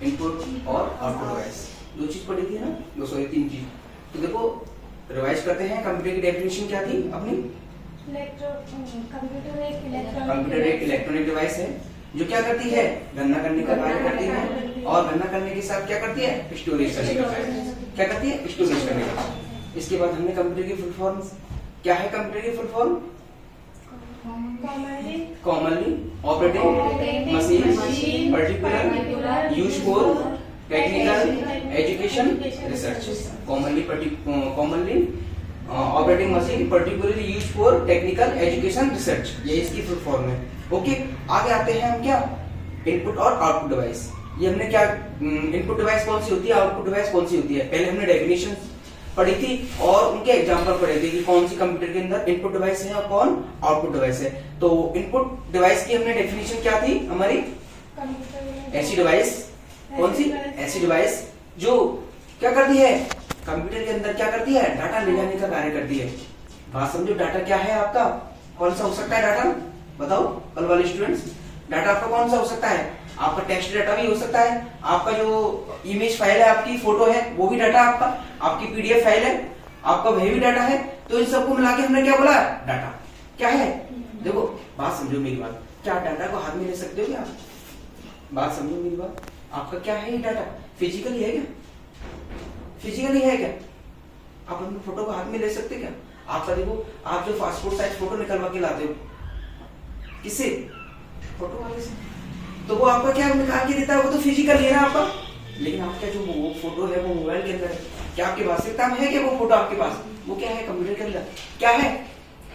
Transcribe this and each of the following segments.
Input और output device. दो चीज पढ़ी थी ना, दो सॉरी तीन चीज। तो देखो रिवाइज करते हैं। कंप्यूटर की डेफिनेशन क्या थी अपनी? कंप्यूटर एक इलेक्ट्रॉनिक डिवाइस है जो क्या करती है, गणना करने का कार्य करती है, और गणना करने के साथ क्या करती है, स्टोरेज करने का कार्य। क्या करती है, स्टोरेज करने का। इसके बाद हमने कंप्यूटर की फुल फॉर्म क्या है, कंप्यूटर की full form commonly operating machine particular use for technical education research. Commonly operating machine particularly use for technical education research, ये इसकी फुल फॉर्म है। ओके, आगे आते हैं हम क्या, इनपुट और आउटपुट डिवाइस। ये हमने क्या, इनपुट डिवाइस कौन सी होती है, आउटपुट डिवाइस कौन सी होती है, पहले हमने डेफिनेशन पढ़ी थी और उनके एग्जांपल पढ़े थे कि कौन सी कंप्यूटर के अंदर इनपुट डिवाइस है और कौन आउटपुट डिवाइस है। तो इनपुट डिवाइस की हमने डेफिनेशन क्या थी हमारी, ऐसी डिवाइस, कौन सी, ऐसी डिवाइस जो क्या करती है, कंप्यूटर के अंदर क्या करती है, डाटा ले जाने का कार्य करती है। बात समझो, डाटा क्या है आपका, कौन सा हो सकता है डाटा, बताओ कल वाले स्टूडेंट्स। डाटा आपका कौन सा हो सकता है, आपका टेक्स्ट डाटा भी हो सकता है, आपका जो इमेज फाइल है, आपकी फोटो है वो भी डाटा आपका, आपकी पीडीएफ फाइल है, आपका वही भी डाटा है। तो इन सबको मिला के हमने क्या बोला, डाटा क्या है। देखो बात समझो मेरी बात, क्या डाटा को हाथ में ले सकते हो क्या, बात समझो मेरी बात, आपका क्या है ये डाटा, फिजिकली है क्या, फिजिकली है क्या, आप अपनी फोटो को हाथ में ले सकते क्या। आपका देखो, आप जो पासपोर्ट साइज फोटो निकलवा के लाते हो, किससे, फोटो वाले से, तो वो आपका क्या निकाल के देता है, वो तो फिजिकल है ना आपका। लेकिन आपका जो वो फोटो है वो मोबाइल के अंदर है, क्या आपके पास है क्या वो फोटो आपके पास, वो क्या है, कंप्यूटर के अंदर क्या है।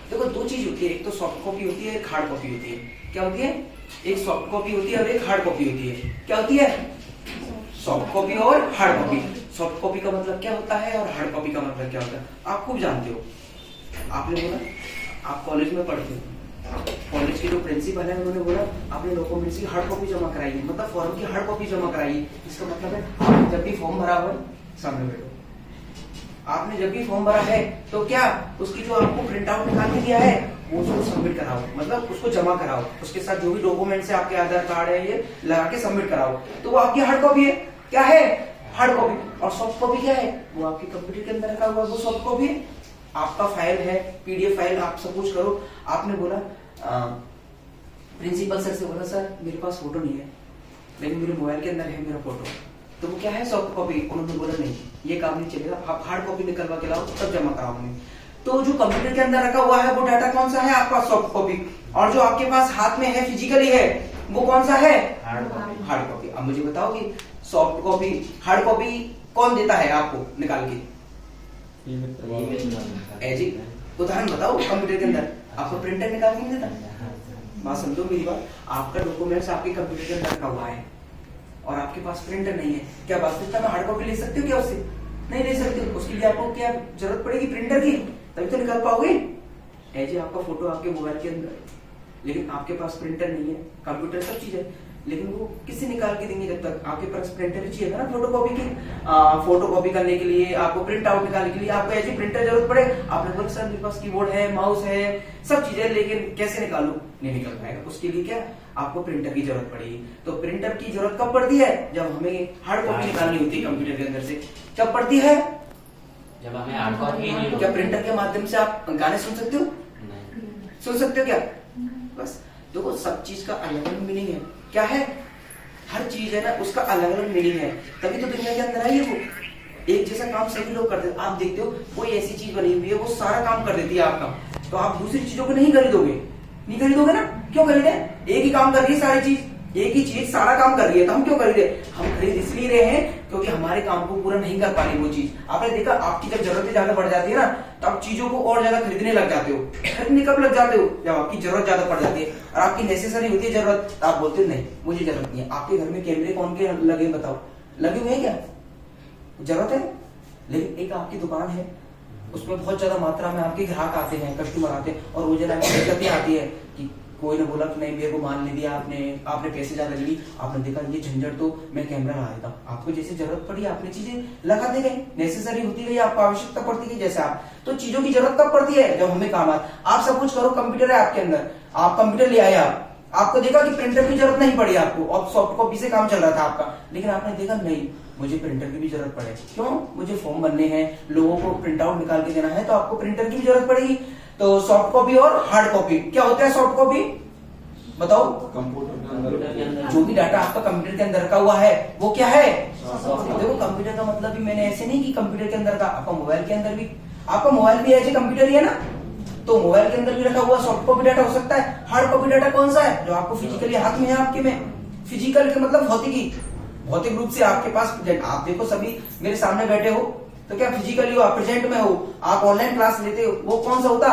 देखो दो चीज होती है, एक तो सॉफ्ट कॉपी होती है, एक हार्ड कॉपी होती है। क्या होती है, एक सॉफ्ट कॉपी होती है और एक हार्ड कॉपी होती है। क्या होती है, सॉफ्ट कॉपी और हार्ड कॉपी। सॉफ्ट कॉपी का मतलब क्या होता है और हार्ड कॉपी का मतलब क्या होता है, आप खूब जानते हो। आपने बोला आप कॉलेज में पढ़ते हो, कॉलेज के जो प्रिंसिपल है उन्होंने बोला आपने डॉक्यूमेंट्स की हार्ड कॉपी जमा कराइए, मतलब फॉर्म की हार्ड कॉपी जमा कराइए। इसका मतलब है आपने जब भी फॉर्म भरा हुआ है, सामने बैठो, आपने जब भी फॉर्म भरा है तो क्या उसकी जो आपको प्रिंट आउट निकाल के दिया है वो उसको सबमिट कराओ, मतलब उसको जमा कराओ, उसके साथ जो भी डॉक्यूमेंट्स है, आपके आधार कार्ड है, ये लगा के सबमिट कराओ, तो वो आपकी हार्ड कॉपी है। क्या है, हार्ड कॉपी। और सॉफ्ट कॉपी क्या है, वो आपके कंप्यूटर के अंदर रखा हुआ है, वो सॉफ्ट कॉपी है। आपका फाइल है, पीडीएफ फाइल, आप सपोज करो आपने बोला प्रिंसिपल सर से बोला सर मेरे पास फोटो नहीं है लेकिन मेरे मोबाइल के अंदर है मेरा फोटो, तो वो क्या है, सॉफ्ट कॉपी। उन्होंने बोला नहीं ये काम नहीं चलेगा, आप हार्ड कॉपी निकलवा के लाओ तब जमा कराओगे। तो जो कंप्यूटर के अंदर रखा हुआ है वो डाटा कौन सा है, आपका सॉफ्ट कॉपी, और जो आपके पास हाथ में है, फिजिकली है, वो कौन सा है, हार्ड कॉपी। अब मुझे बताओ कि सॉफ्ट कॉपी, हार्ड कॉपी कौन देता है आपको निकाल के, उदाहरण बताओ, कंप्यूटर के अंदर आपको प्रिंटर निकाल के नहीं देता। बात समझो मेरी बात, आपका डॉक्यूमेंट्स आपके कंप्यूटर के अंदर रखा हुआ है और आपके पास प्रिंटर नहीं है, क्या वास्तविकता में हार्ड कॉपी ले सकते हो क्या उससे, नहीं ले सकते। उसके लिए आपको क्या जरूरत पड़ेगी, प्रिंटर की, तभी तो निकाल पाओगे। ऐसे आपका फोटो आपके मोबाइल के अंदर, लेकिन आपके पास प्रिंटर नहीं है, कंप्यूटर सब चीज है, लेकिन वो किससे निकाल के देंगे जब तक आपके पास प्रिंटर ही चाहिए ना, फोटो कॉपी की, फोटो कॉपी करने के लिए, आपको प्रिंट आउट निकालने के लिए आपको ऐसी प्रिंटर जरूरत पड़े। आपने बोला सर मेरे पास कीबोर्ड है, माउस है, सब चीजें, लेकिन कैसे निकालू, नहीं निकल पाएगा। उसके लिए क्या आपको प्रिंटर की जरूरत पड़ेगी। तो प्रिंटर की जरूरत कब पड़ती है, जब हमें हार्ड कॉपी निकालनी होती है कंप्यूटर के अंदर से। कब पड़ती है, जब हमें हार्ड कॉपी। क्या प्रिंटर के माध्यम से आप गाने सुन सकते हो, सुन सकते हो क्या, बस। देखो सब चीज का अलग अलग मीनिंग है, क्या है, हर चीज है ना उसका अलग अलग मीनिंग है, तभी तो दुनिया के अंदर आई है। वो एक जैसा काम सभी लोग करते हैं, आप देखते हो कोई ऐसी चीज बनी हुई है वो सारा काम कर देती है आपका, तो आप दूसरी चीजों को नहीं खरीदोगे, नहीं खरीदोगे ना, क्यों खरीदे, एक ही काम कर रही है सारी चीज, एक ही चीज सारा काम कर रही है, तो हम क्यों खरीदे, हम खरीद इसलिए रहे हैं क्योंकि हमारे काम को पूरा नहीं कर पा रही वो चीज। आपने देखा आपकी जब जरूरतें ज्यादा बढ़ जाती है ना, तो आप चीजों को और ज्यादा खरीदने लग जाते हो। खरीदने कब लग जाते हो, जब आपकी जरूरत ज्यादा पड़ जाती है और आपकी नेसेसरी होती है जरूरत, तो आप बोलते हो नहीं मुझे जरूरत नहीं है। आपके घर में कैमरे कौन के लगे बताओ, लगे हुए हैं क्या, जरूरत है, लेकिन एक आपकी दुकान है उसमें बहुत ज्यादा मात्रा में आपके ग्राहक आते हैं, कस्टमर आते हैं, और वो जरा दिक्कतें आती है कि कोई ने बोला कि नहीं मेरे को मान ले दिया आपने पैसे ज्यादा ले ली, आपने देखा ये झंझट तो मैं कैमरा लगा देता हूँ। आपको जैसे जरूरत पड़ी आपने चीजें लगा दे गए, नेसेसरी होती गई, आपको आवश्यकता पड़ती गई जैसे आप, तो चीजों की जरूरत कब पड़ती है, जब हमें काम आए। आप सब कुछ करो, कंप्यूटर है आपके अंदर, आप कंप्यूटर ले आए, आप आपको देखा कि प्रिंटर की जरूरत नहीं पड़ी आपको, और सॉफ्ट कॉपी से काम चल रहा था आपका, लेकिन आपने देखा नहीं मुझे प्रिंटर की भी जरूरत पड़े, क्यों, मुझे फॉर्म भरने हैं, लोगों को प्रिंट आउट निकाल के देना है, तो आपको प्रिंटर की भी जरूरत पड़ेगी। तो सॉफ्ट कॉपी और हार्ड कॉपी, क्या होता है सॉफ्ट कॉपी, बताओ। कंप्यूटर के अंदर जो भी डाटा आपका कंप्यूटर के अंदर रखा हुआ है वो क्या है, देखो कंप्यूटर का मतलब भी मैंने ऐसे नहीं कि कंप्यूटर के अंदर का, आपका मोबाइल के अंदर भी, आपका मोबाइल भी ऐसे कंप्यूटर ही है ना, तो मोबाइल के अंदर भी रखा हुआ सॉफ्ट कॉपी डाटा हो सकता है। हार्ड कॉपी डाटा कौन सा है, जो आपको फिजिकली हाथ में है आपके में, फिजिकल का मतलब भौतिक रूप से आपके पास, आप देखो सभी मेरे सामने बैठे हो तो क्या फिजिकली हो, आप प्रेजेंट में हो, आप ऑनलाइन क्लास लेते हो, वो कौन सा होता,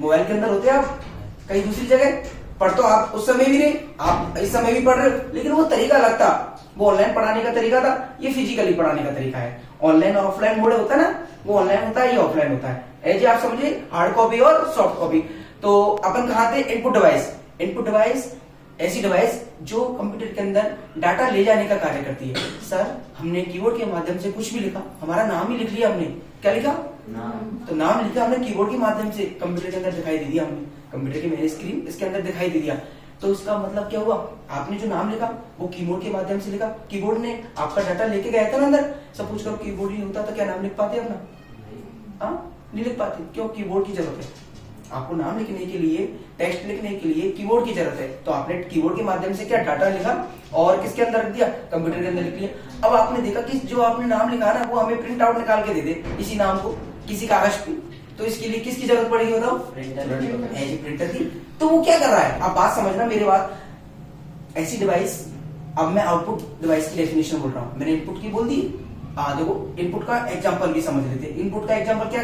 मोबाइल के अंदर होते आप, कहीं दूसरी जगह पढ़ तो आप उस समय भी नहीं, आप इस समय भी पढ़ रहे हो, लेकिन वो तरीका अलग था, वो ऑनलाइन पढ़ाने का तरीका था, ये फिजिकली पढ़ाने का तरीका है। ऑनलाइन और ऑफलाइन मोड होता है ना, वो ऑनलाइन होता है, ये ऑफलाइन होता है। ऐसे आप समझिए हार्ड कॉपी और सॉफ्ट कॉपी। तो अपन कहा थे इनपुट डिवाइस। इनपुट डिवाइस ऐसी डिवाइस जो कंप्यूटर के अंदर डाटा ले जाने का कार्य करती है। सर हमने कीबोर्ड के माध्यम से कुछ भी लिखा, हमारा नाम ही लिख लिया हमने, क्या लिखा, तो नाम लिखा हमने कीबोर्ड के माध्यम से, कंप्यूटर के अंदर दिखाई दे दिया हमने, कंप्यूटर की मेरी स्क्रीन इसके अंदर दिखाई दे दिया। तो उसका मतलब क्या हुआ, आपने जो नाम लिखा वो कीबोर्ड के माध्यम से लिखा, कीबोर्ड ने आपका डाटा लेके गया था ना अंदर। सपोज करो कीबोर्ड ही होता तो क्या नाम लिख पाते अपना, हाँ नहीं लिख पाते, क्यों, कीबोर्ड की जरूरत है आपको, नाम लिखने के लिए, टेक्स्ट लिखने के लिए कीबोर्ड की जरूरत है। तो आपने कीबोर्ड के माध्यम से क्या डाटा लिखा और किसके अंदर रख दिया, कंप्यूटर के अंदर लिख लिया। अब आपने देखा कि जो आपने नाम लिखा ना वो हमें प्रिंट आउट निकाल के दे दे इसी नाम को किसी कागज पे, तो इसके लिए किसकी जरूरत पड़ेगी बताओ, प्रिंटर की। तो वो क्या कर रहा है, आप बात समझना मेरी बात, ऐसी डिवाइस, अब मैं आउटपुट डिवाइस की डेफिनेशन बोल रहा हूं, मैंने इनपुट की बोल दी, देखो इनपुट का एग्जांपल भी समझ लेते। इनपुट का एग्जांपल क्या,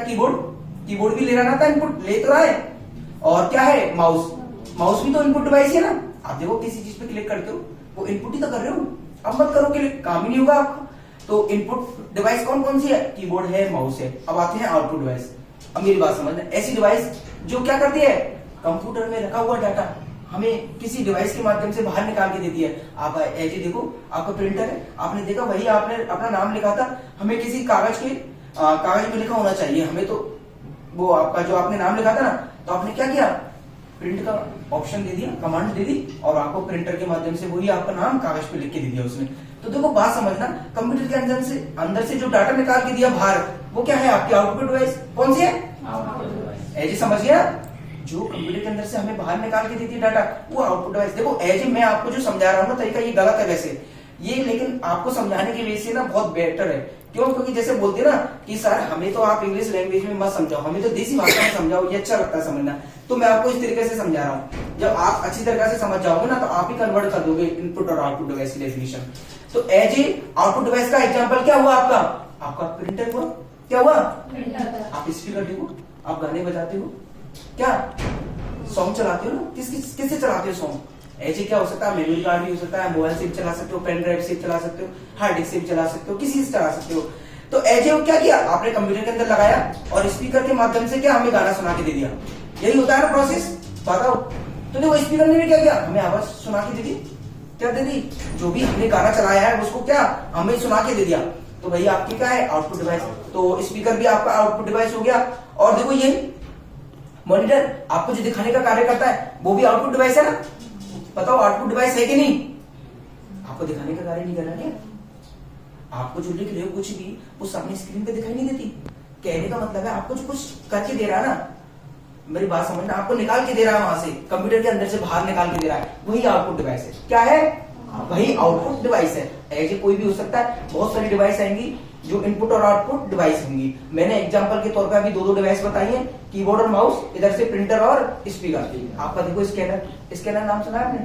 कीबोर्ड भी ले रहा था, इनपुट ले तो रहा है, और क्या है, माउस भी तो इनपुट डिवाइस है ना। आप देखो किसी चीज पे क्लिक करते हो वो इनपुट ही तो कर रहे हो, अब मत करो क्लिक, काम ही नहीं होगा आपका। तो इनपुट डिवाइस कौन कौन सी है, कीबोर्ड है, माउस है। अब आते हैं आउटपुट डिवाइस। अब मेरी बात समझना, ऐसी डिवाइस जो क्या करती है, कंप्यूटर में रखा हुआ डाटा हमें किसी डिवाइस के माध्यम से बाहर निकाल के देती है। आप ऐसे देखो, आपका प्रिंटर है, आपने देखा वही आपने अपना नाम लिखा था, हमें किसी कागज में लिखा होना चाहिए, हमें तो वो आपका जो आपने नाम लिखा था ना, तो आपने क्या किया, प्रिंट का ऑप्शन दे दिया, कमांड दे दी, और आपको प्रिंटर के माध्यम से वही आपका नाम कागज पे लिख के दे दिया उसने। तो देखो बात समझना, कंप्यूटर के अंदर से जो डाटा निकाल के दिया बाहर, वो क्या है, आपकी आउटपुट डिवाइस कौन सी है, ऐसे समझ गया, जो कंप्यूटर के अंदर से हमें बाहर निकाल के देती है डाटा, वो आउटपुट डिवाइस। देखो एज मैं आपको जो समझा रहा हूँ ना तरीका, ये गलत है वैसे ये, लेकिन आपको समझाने की वजह से ना बहुत बेटर है। क्यों, क्योंकि जैसे बोलते ना कि सर हमें तो आप इंग्लिश लैंग्वेज में मत समझाओ, हमें तो देसी भाषा में समझाओ, ये अच्छा लगता है समझना। तो मैं आपको इस तरीके से समझा रहा हूँ, जब आप अच्छी तरीके से समझ जाओगे ना तो आप ही कन्वर्ट कर दोगे इनपुट और आउटपुट डिवाइस की डेफिनेशन। तो एज ए आउटपुट डिवाइस का एग्जाम्पल क्या हुआ, आपका प्रिंटर हुआ, क्या हुआ, आप स्पीकर देखो, आप गाने बजाते हो, क्या सॉन्ग चलाते हो ना, किससे चलाते हो सॉन्ग, ऐसे क्या हो सकता है, मेमोरी कार्ड भी हो सकता है, मोबाइल से भी चला सकते हो, पेन ड्राइव से भी चला सकते हो, हार्ड डिस्क से भी चला सकते हो, किसी से चला सकते हो। तो ऐसे क्या किया आपने, कंप्यूटर के अंदर लगाया और स्पीकर के माध्यम से क्या हमें गाना सुना के दे दिया, यही होता है ना प्रोसेस, बताओ। तो देखो स्पीकर ने भी क्या किया, हमें आवाज सुना के दे दी, क्या दे दी, जो भी हमने गाना चलाया है उसको क्या हमें सुना के दे दिया। तो भाई आपकी क्या है, आउटपुट डिवाइस। तो स्पीकर भी आपका आउटपुट डिवाइस हो गया। और देखो ये मॉनिटर आपको जो दिखाने का कार्य करता है वो भी आउटपुट डिवाइस है ना, बताओ आउटपुट डिवाइस है कि नहीं, आपको दिखाने का कार्य नहीं कर रहा क्या, आपको जो लिख रहे हो कुछ भी वो सामने स्क्रीन पे दिखाई नहीं देती। कहने का मतलब है आपको जो कुछ करके दे रहा है ना, मेरी बात समझना, आपको निकाल के दे रहा है वहां से, कंप्यूटर के अंदर से बाहर निकाल के दे रहा है, वही आउटपुट डिवाइस है। क्या है, वही आउटपुट डिवाइस है। ऐसे कोई भी हो सकता है, बहुत सारी डिवाइस आएंगी जो इनपुट और आउटपुट डिवाइस होंगी। मैंने एग्जांपल के तौर पे अभी दो डिवाइस बताई हैं, कीबोर्ड और माउस, इधर से प्रिंटर और स्पीकर। आपका देखो स्कैनर नाम सुना है आपने,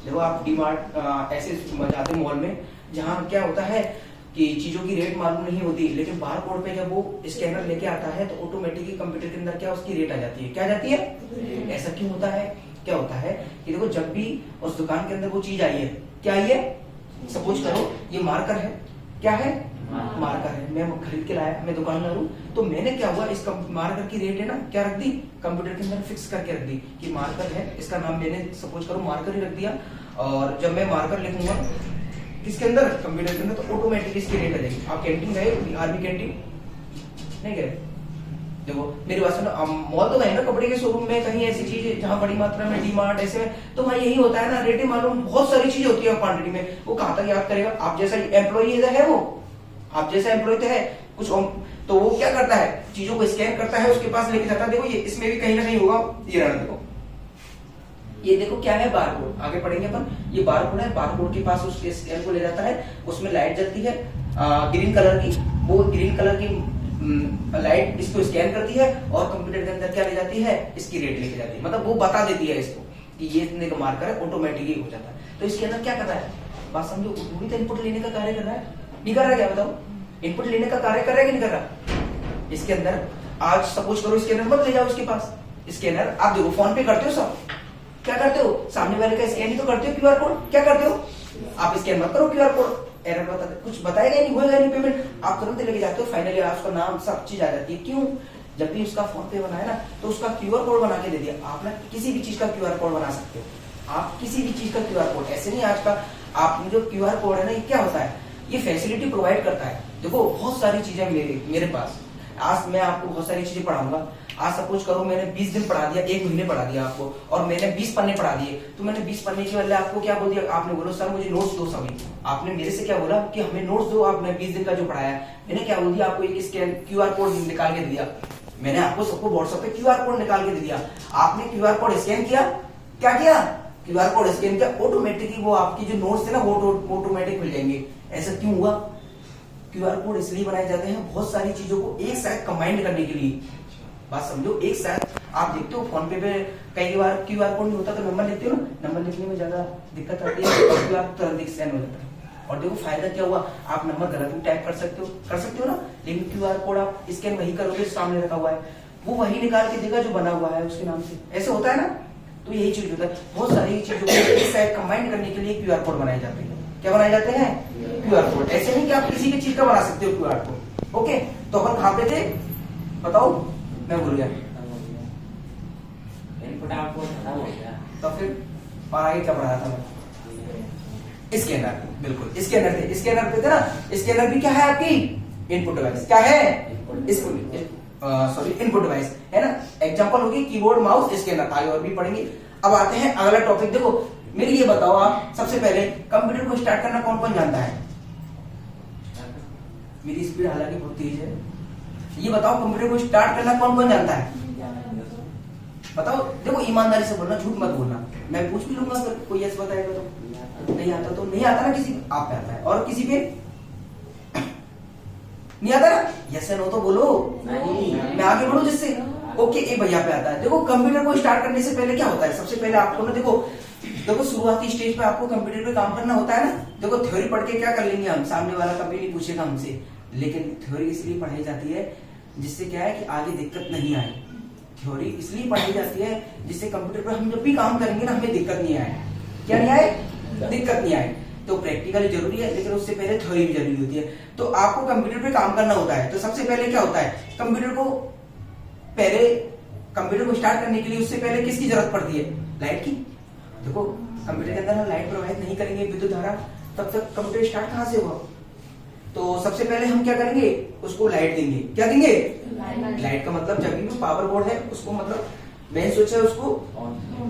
देखो आप डीमार्ट ऐसे जाते मॉल में, जहाँ क्या होता है कि चीजों की रेट मालूम नहीं होती, लेकिन बार कोड पे जब वो स्कैनर लेके आता है तो ऑटोमेटिकली कंप्यूटर के अंदर क्या उसकी रेट आ जाती है, क्या जाती है। ऐसा क्यों होता है, क्या होता है कि देखो जब भी उस दुकान के अंदर वो चीज आई है, क्या आई है, सपोज करो ये मार्कर है, क्या है, मार्कर है, मैं खरीद के लाया, मैं दुकानदार हूँ, तो मैंने क्या हुआ, इस मार्कर की रेट है ना क्या रख दी, कंप्यूटर के अंदर फिक्स करके रख दी कि मार्कर है, इसका नाम मैंने सपोज करो मार्कर ही रख दिया। और जब मैं मार्कर लिखूंगा किसके अंदर, कंप्यूटर के अंदर, तो ऑटोमेटिक इसकी रेट आ जाएगी। आप कैंटीन गए, आर्मी कैंटीन नहीं गए, देखो मेरी बात सुनो, मॉल तो गए ना कपड़े के शोरूम में, कहीं ऐसी चीज जहाँ बड़ी मात्रा में डीमार्ट ऐसे में, तो वहाँ यही होता है ना, रेट मालूम बहुत सारी चीजें होती है क्वांटिटी में, वो कहाँ तक याद करेगा। आप जैसा एम्प्लॉय है वो, आप जैसा एम्प्लॉय तो है कुछ, तो वो क्या करता है, चीजों को स्कैन करता है, उसके पास लेके जाता है। देखो ये इसमें भी कहीं ना कहीं होगा, ये रहा देखो, ये देखो क्या है, बारकोड, आगे पढ़ेंगे अपन, ये बारकोड है, बारकोड के पास उसके स्कैन को ले जाता है, उसमें लाइट जलती है ग्रीन कलर की, वो ग्रीन कलर की लाइट इसको स्कैन करती है और कंप्यूटर के अंदर क्या ले जाती है, इसकी रेट लेके जाती है, मतलब वो बता देती है इसको कि ये इतने का मार्कर है, ऑटोमेटिकली हो जाता है। तो इसके अंदर क्या कर रहा है, बात समझो, पूरी तो इनपुट लेने का कार्य कर रहा है, नहीं कर रहा, क्या बताओ, इनपुट लेने का कार्य कर रहा है कि नहीं कर रहा। इसके अंदर आज सपोज करो स्कैनर मत ले जाओ उसके पास, स्कैनर आप देखो फोन पे करते हो सब, क्या करते हो, सामने वाले का स्कैन ही तो करते हो, क्यूआर कोड क्या करते हो आप, स्कैन मत करो क्यूआर कोड, एरर बता दे, कुछ बताएगा नहीं, होएगा नहीं पेमेंट, आप तुरंत लेके जाते हो, फाइनली आपका नाम सब चीज आ जाती है। क्यों, जब भी उसका फोन पे बनाया ना, तो उसका क्यूआर कोड बना के दे दिया। आप ना किसी भी चीज का क्यूआर कोड बना सकते हो, आप किसी भी चीज का क्यूआर कोड, ऐसे नहीं आज का आप जो क्यूआर कोड है ना, ये क्या होता है, ये फैसिलिटी प्रोवाइड करता है। देखो बहुत सारी चीजें मेरे पास, आज मैं आपको बहुत सारी चीजें पढ़ाऊंगा। आज सपोज करो मैंने 20 दिन पढ़ा दिया, 1 महीने पढ़ा दिया आपको, और मैंने 20 पन्ने पढ़ा दिए, तो मैंने 20 पन्ने के बदले आपको क्या बोल दिया, आपने बोलो सर मुझे नोट्स दो सभी, आपने मेरे से क्या बोला कि हमें नोट्स दो, आपने 20 दिन का जो पढ़ाया है, मैंने क्या बोल दिया आपको, एक स्कैन क्यूआर कोड निकाल के दिया, मैंने आपको सबको व्हाट्सएप पे क्यूआर कोड निकाल के दे दिया, आपने क्यूआर कोड स्कैन किया, क्या किया, क्यूआर कोड स्कैन किया, ऑटोमेटिकली वो आपकी जो नोट्स थे ना वो ऑटोमेटिक मिल जाएंगे। ऐसा क्यों हुआ, क्यूआर कोड इसलिए बनाए जाते हैं बहुत सारी चीजों को एक साथ कंबाइंड करने के लिए, बात समझो, एक साथ। आप देखते हो फोन पे कई बार क्यूआर कोड नहीं होता तो नंबर लिखते हो ना, नंबर लिखने में ज्यादा दिक्कत आती है, और क्यूआर तुरंत स्कैन हो जाता है। और देखो फायदा क्या हुआ, आप नंबर गलत भी टाइप कर सकते हो ना, लेकिन क्यूआर कोड आप स्कैन वही करोगे सामने रखा हुआ है, वो वही निकाल के देगा जो बना हुआ है उसके नाम से, ऐसे होता है ना। तो यही चीज होता है, बहुत सारी चीजों को एक साथ कंबाइन करने के लिए क्यूआर कोड बनाए जाते हैं। क्या बनाए जाते हैं, क्यूआर कोड। ऐसे नहीं कि आप किसी भी चीज का बना सकते हो क्यूआर कोड। ओके, तो अपन कहां पे थे बताओ, मैं भूल गया, तो फिर आगे क्या पढ़ाया था मैं, स्कैनर, बिल्कुल स्कैनर थे, स्कैनर पे थे ना। स्कैनर भी क्या है आपकी इनपुट डिवाइस, क्या है इनपुट डिवाइस है ना। एग्जांपल होगी कीबोर्ड, माउस, स्कैनर, आगे और भी पढ़ेंगे। अब आते हैं अगला टॉपिक। देखो मेरे लिए बताओ आप, सबसे पहले कंप्यूटर को स्टार्ट करना कौन कौन जानता है, मेरी स्पीड हालांकि बहुत तेज है, ये बताओ कंप्यूटर को स्टार्ट करना कौन कौन जानता है, बताओ। देखो ईमानदारी से बोलना, झूठ मत बोलना, मैं पूछ भी लूंगा अगर कोई ऐसा बताएगा तो। नहीं आता तो नहीं आता ना, किसी आप पे आता है और किसी पे नहीं आता ना, यस नो तो बोलो, मैं आगे बढ़ू जिससे। ओके, एक भैया पे आता है। देखो कंप्यूटर को स्टार्ट करने से पहले क्या होता है, सबसे पहले आपको ना देखो शुरुआती स्टेज पे आपको कंप्यूटर पे काम करना होता है ना। देखो थ्योरी पढ़ के क्या कर लेंगे हम, सामने वाला कभी नहीं पूछेगा हमसे, लेकिन थ्योरी इसलिए पढ़ाई जाती है जिससे क्या है कि आगे दिक्कत नहीं आए। थ्योरी इसलिए पढ़ाई जाती है जिससे कंप्यूटर पर हम जब भी काम करेंगे ना हमें दिक्कत नहीं आए। क्या नहीं आए, दिक्कत नहीं आए। तो प्रैक्टिकली जरूरी है, लेकिन उससे पहले थ्योरी भी जरूरी होती है। तो आपको कंप्यूटर पे काम करना होता है, तो सबसे पहले क्या होता है, कंप्यूटर को स्टार्ट करने के लिए उससे पहले किसकी जरूरत पड़ती है, लाइट की। देखो कंप्यूटर के अंदर हम लाइट प्रोवाइड नहीं करेंगे, विद्युत धारा, तब तक कंप्यूटर स्टार्ट कहां से होगा। तो सबसे पहले हम क्या करेंगे, उसको लाइट देंगे। क्या देंगे, लाइट का मतलब जब भी पावर बोर्ड है उसको, मतलब मेन स्विच है उसको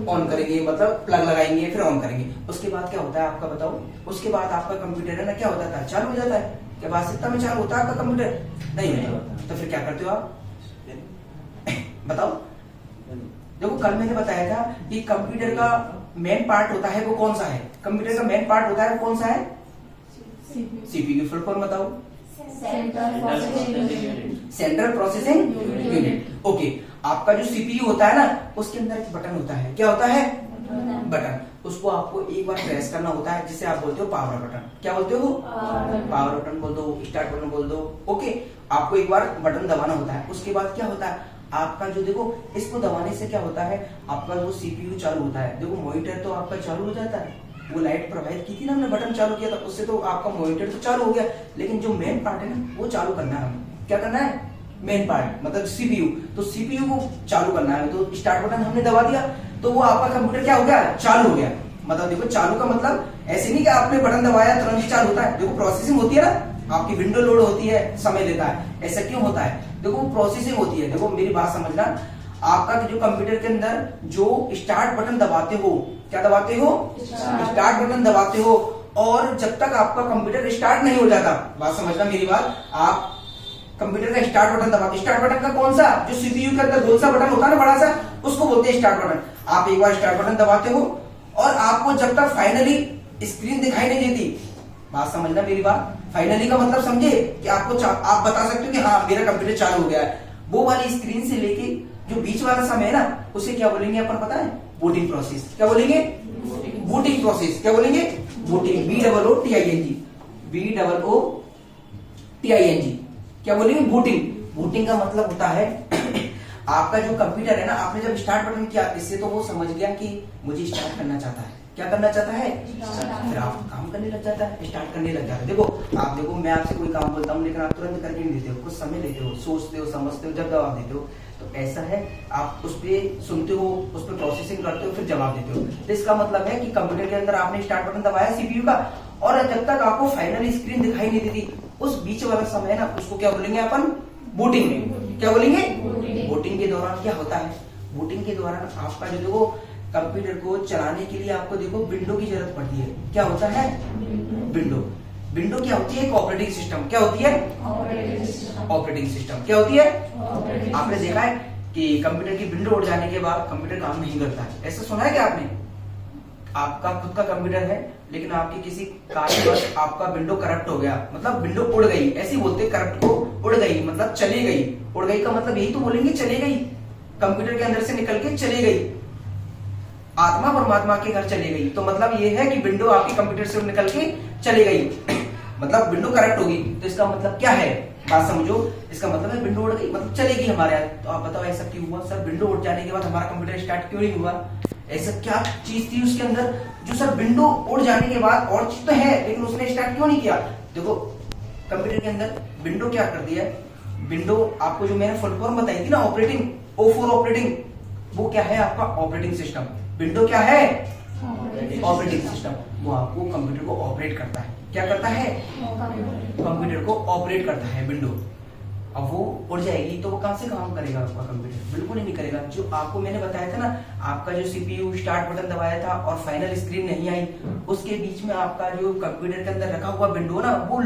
ऑन करेंगे, मतलब प्लग लगाएंगे फिर ऑन करेंगे। उसके बाद क्या होता है आपका बताओ, उसके बाद आपका कंप्यूटर है ना क्या होता है, चालू हो जाता है। क्या वास्तविकता में चालू होता है आपका कंप्यूटर, नहीं होता। तो फिर क्या करते हो आप बताओ। देखो कल मैंने बताया था कि कंप्यूटर का मेन पार्ट होता है वो कौन सा है, कंप्यूटर का मेन पार्ट होता है वो कौन सा है, सीपीयू की फुल फॉर्म बताओ, सेंट्रल प्रोसेसिंग यूनिट। ओके, आपका जो सीपीयू होता है ना उसके अंदर एक बटन होता है, क्या होता है, बटन। उसको आपको एक बार प्रेस करना होता है, जिसे आप बोलते हो पावर बटन। क्या बोलते हो, पावर बटन बोल दो, स्टार्ट बटन बोल दो। ओके, आपको एक बार बटन दबाना होता है। उसके बाद क्या होता है आपका जो, देखो इसको दबाने से क्या होता है, आपका वो सीपीयू चालू होता है। देखो मॉनिटर तो आपका चालू हो जाता है, वो लाइट प्रोवाइड की थी ना हमने, बटन चालू किया था, उससे तो आपका मॉनिटर तो चालू हो गया। लेकिन जो मेन पार्ट है ना वो चालू करना है हमें। क्या करना है, मेन पार्ट मतलब सीपीयू। तो सीपीयू को चालू करना है, तो स्टार्ट बटन हमने दबा दिया तो वो आपका कंप्यूटर क्या हो गया, चालू हो गया। मतलब देखो चालू का मतलब ऐसे नहीं कि आपने बटन दबाया तुरंत ही चालू होता है। देखो प्रोसेसिंग होती है ना, आपकी विंडो लोड होती है, समय लेता है। ऐसा क्यों होता है? देखो प्रोसेसिंग होती है। देखो मेरी बात समझना, आपका जो कंप्यूटर के अंदर जो स्टार्ट बटन दबाते हो, क्या दबाते हो? स्टार्ट बटन दबाते हो, और जब तक आपका कंप्यूटर स्टार्ट नहीं हो जाता, बात समझना मेरी बात, आप कंप्यूटर का स्टार्ट बटन दबाते, स्टार्ट बटन का कौन सा, जो सीपीयू के अंदर गोल सा बटन होता है ना बड़ा सा, उसको बोलते हैं स्टार्ट बटन। आप एक बार स्टार्ट बटन दबाते हो और आपको जब तक फाइनली स्क्रीन दिखाई नहीं देती, बात समझना मेरी बात, फाइनली का मतलब समझे कि आपको आप बता सकते हो कि हाँ मेरा कंप्यूटर चालू हो गया है, वो वाली स्क्रीन से लेके जो बीच वाला समय है ना, उसे क्या बोलेंगे अपन पता है? Booting process. क्या बोलेंगे? Booting process. क्या बोलेंगे? बूटिंग। BOOTING, BOOTING। क्या बोलेंगे? बूटिंग। बूटिंग का मतलब होता है आपका जो कंप्यूटर है ना, आपने जब स्टार्ट बटन किया, इससे तो वो समझ गया कि मुझे स्टार्ट करना चाहता है। क्या करना चाहता है? फिर आप काम करने लग जाता है, स्टार्ट करने लग जाता है। देखो आप देखो, मैं आपसे कोई काम बोलता हूँ लेकिन आप तुरंत करके नहीं देते हो, कुछ समय लेते हो, सोचते हो, समझते हो, जब जवाब देते हो। तो ऐसा है, आप उस पर सुनते हो, उस पर प्रोसेसिंग करते हो, फिर जवाब देते हो। तो इसका मतलब है कि कंप्यूटर के अंदर आपने स्टार्ट बटन दबाया सीपीयू का, और जब तक आपको फाइनल स्क्रीन दिखाई नहीं देती, उस बीच वाला समय है ना, उसको क्या बोलेंगे अपन? बूटिंग। क्या बोलेंगे? बूटिंग के दौरान क्या होता है? बूटिंग के दौरान आपका जो देखो कंप्यूटर को चलाने के लिए आपको देखो विंडो की जरूरत पड़ती है। क्या होता है? विंडो। विंडो क्या होती है? एक ऑपरेटिंग सिस्टम। क्या होती है? Operating system. क्या होती है? आपने देखा है कि कंप्यूटर की विंडो उड़ जाने के बाद कंप्यूटर काम नहीं करता है, ऐसा सुना है क्या आपने? आपका खुद का कंप्यूटर है, लेकिन आपकी किसी कारणवश आपका विंडो करप्ट हो गया, मतलब विंडो उड़ गई, ऐसे बोलते करप्ट को, उड़ गई मतलब चली गई। उड़ गई का मतलब यही तो बोलेंगे, चली गई, कंप्यूटर के अंदर से निकल के चली गई, आत्मा परमात्मा के घर चली गई। तो मतलब ये है कि विंडो आपके कंप्यूटर से निकल के चली गई मतलब विंडो करप्ट होगी। तो इसका मतलब क्या है? बात समझो, इसका मतलब है विंडो उड़ गई मतलब चलेगी हमारे यहाँ। तो आप बताओ ऐसा क्यों हुआ? सर विंडो उड़ जाने के बाद हमारा कंप्यूटर स्टार्ट क्यों नहीं हुआ? ऐसा क्या चीज थी उसके अंदर जो सर विंडो उड़ जाने के बाद, और चीज तो है लेकिन उसने स्टार्ट क्यों नहीं किया? देखो कंप्यूटर के अंदर विंडो क्या कर दिया है, विंडो आपको जो मैंने फुल फॉर्म बताई थी ना, ऑपरेटिंग, O4 ऑपरेटिंग, वो क्या है? आपका ऑपरेटिंग सिस्टम। विंडो क्या है? Operating system. वो आपको कंप्यूटर को ऑपरेट करता है। क्या करता है? कंप्यूटर को ऑपरेट करता है विंडो। अब वो उड़ जाएगी तो वो कहां से काम करेगा? आपका कंप्यूटर बिल्कुल ही नहीं करेगा। जो आपको मैंने बताया था ना, आपका जो सीपीयू स्टार्ट बटन दबाया था और फाइनल स्क्रीन नहीं आई, उसके बीच में आपका जो कंप्यूटर के अंदर रखा हुआ विंडो ना, वो